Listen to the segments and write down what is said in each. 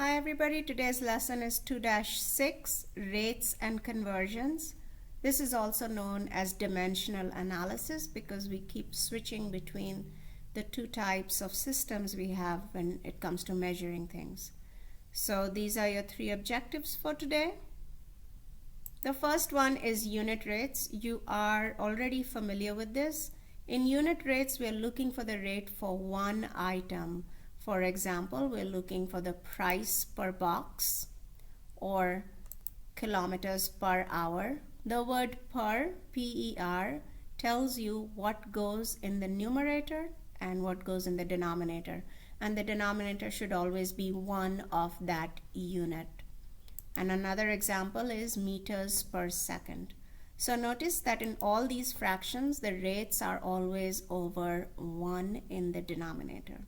Hi everybody, today's lesson is 2-6, Rates and Conversions. This is also known as dimensional analysis because we keep switching between the two types of systems we have when it comes to measuring things. So these are your three objectives for today. The first one is unit rates. You are already familiar with this. In unit rates, we are looking for the rate for one item. For example, we're looking for the price per box or kilometers per hour. The word per, P-E-R, tells you what goes in the numerator and what goes in the denominator. And the denominator should always be one of that unit. And another example is meters per second. So notice that in all these fractions, the rates are always over 1 in the denominator.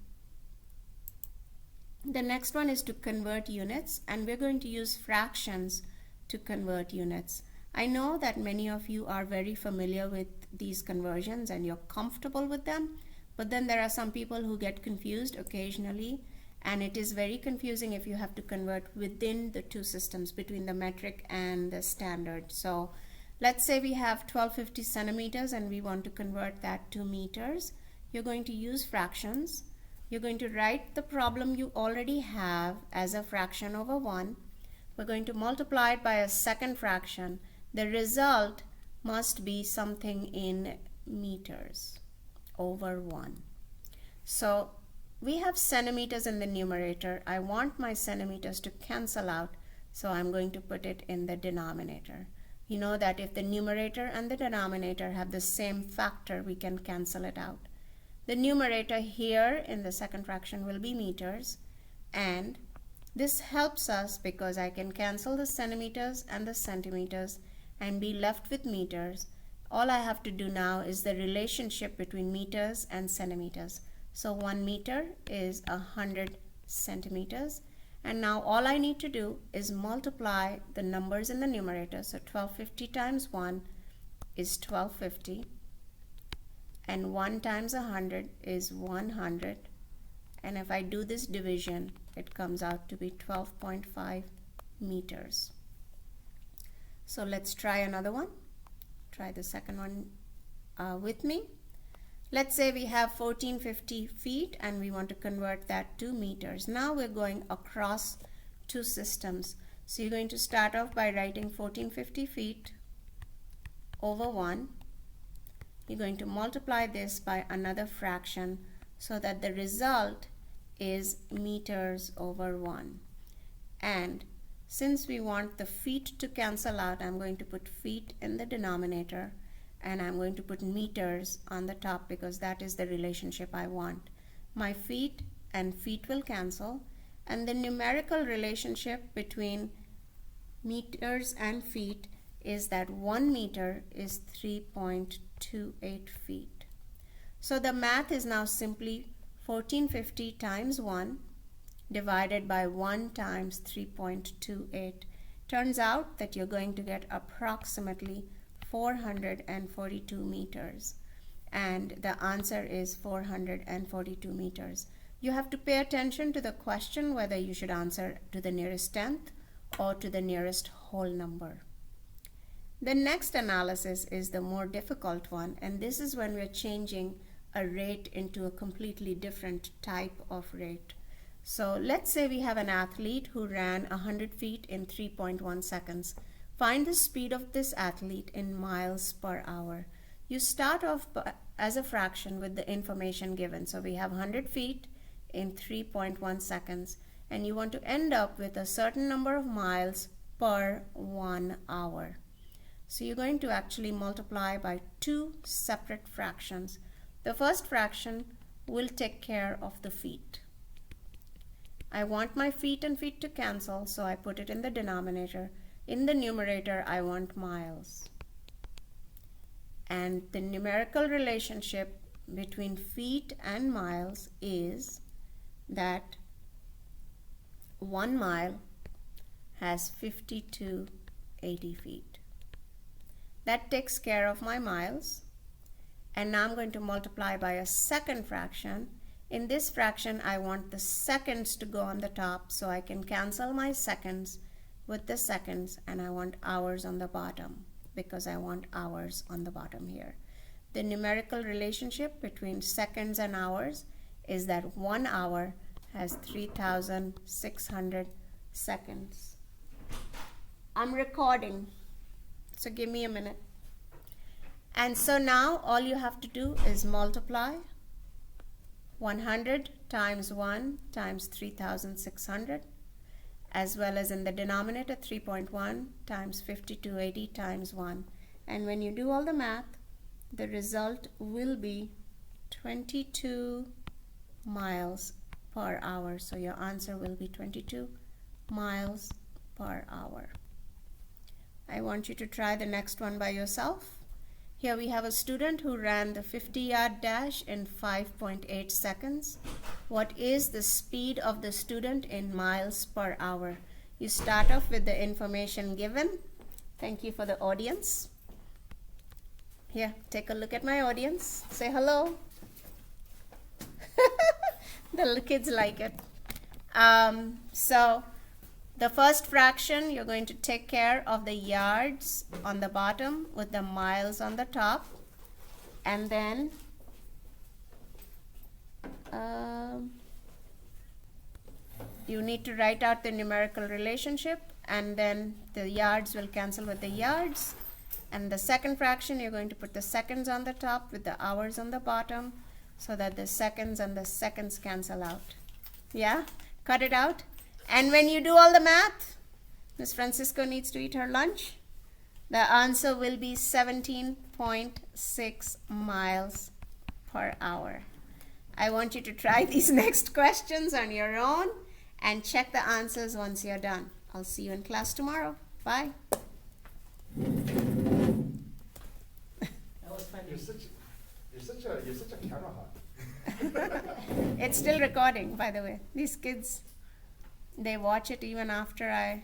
The next one is to convert units, and we're going to use fractions to convert units. I know that many of you are very familiar with these conversions and you're comfortable with them, but then there are some people who get confused occasionally, and it is very confusing if you have to convert within the two systems, between the metric and the standard. So let's say we have 1250 centimeters and we want to convert that to meters. You're going to use fractions. You're going to write the problem you already have as a fraction over 1. We're going to multiply it by a second fraction. The result must be something in meters over 1. So we have centimeters in the numerator. I want my centimeters to cancel out, so I'm going to put it in the denominator. You know that if the numerator and the denominator have the same factor, we can cancel it out. The numerator here in the second fraction will be meters, and this helps us because I can cancel the centimeters and the centimeters and be left with meters. All I have to do now is the relationship between meters and centimeters. So 1 meter is 100 centimeters, and now all I need to do is multiply the numbers in the numerator. So 1250 times 1 is 1250. And 1 times 100 is 100. And if I do this division, it comes out to be 12.5 meters. So let's try another one. Try the second one with me. Let's say we have 1450 feet and we want to convert that to meters. Now we're going across two systems. So you're going to start off by writing 1450 feet over 1. You're going to multiply this by another fraction so that the result is meters over 1. And since we want the feet to cancel out, I'm going to put feet in the denominator and I'm going to put meters on the top because that is the relationship I want. My feet and feet will cancel, and the numerical relationship between meters and feet is that 1 meter is 3.28 feet. So the math is now simply 1450 times 1 divided by 1 times 3.28. Turns out that you're going to get approximately 442 meters. And the answer is 442 meters. You have to pay attention to the question whether you should answer to the nearest tenth or to the nearest whole number. The next analysis is the more difficult one, and this is when we're changing a rate into a completely different type of rate. So let's say we have an athlete who ran 100 feet in 3.1 seconds. Find the speed of this athlete in miles per hour. You start off as a fraction with the information given. So we have 100 feet in 3.1 seconds, and you want to end up with a certain number of miles per 1 hour. So you're going to actually multiply by two separate fractions. The first fraction will take care of the feet. I want my feet and feet to cancel, so I put it in the denominator. In the numerator, I want miles. And the numerical relationship between feet and miles is that 1 mile has 5280 feet. That takes care of my miles. And now I'm going to multiply by a second fraction. In this fraction, I want the seconds to go on the top, so I can cancel my seconds with the seconds, and I want hours on the bottom because I want hours on the bottom here. The numerical relationship between seconds and hours is that 1 hour has 3,600 seconds. I'm recording, so give me a minute. And so now all you have to do is multiply 100 times 1 times 3,600, as well as in the denominator 3.1 times 5280 times 1. And when you do all the math, the result will be 22 miles per hour. So your answer will be 22 miles per hour. I want you to try the next one by yourself. Here we have a student who ran the 50-yard dash in 5.8 seconds. What is the speed of the student in miles per hour? You start off with the information given. Thank you for the audience. Here, take a look at my audience. Say hello. The kids like it. So the first fraction, you're going to take care of the yards on the bottom with the miles on the top. And then you need to write out the numerical relationship, and then the yards will cancel with the yards. And the second fraction, you're going to put the seconds on the top with the hours on the bottom so that the seconds and the seconds cancel out. Yeah? Cut it out. And when you do all the math, Miss Francisco needs to eat her lunch. The answer will be 17.6 miles per hour. I want you to try these next questions on your own and check the answers once you're done. I'll see you in class tomorrow. Bye. That was funny. You're such a camera hog. It's still recording, by the way. These kids, they watch it even after I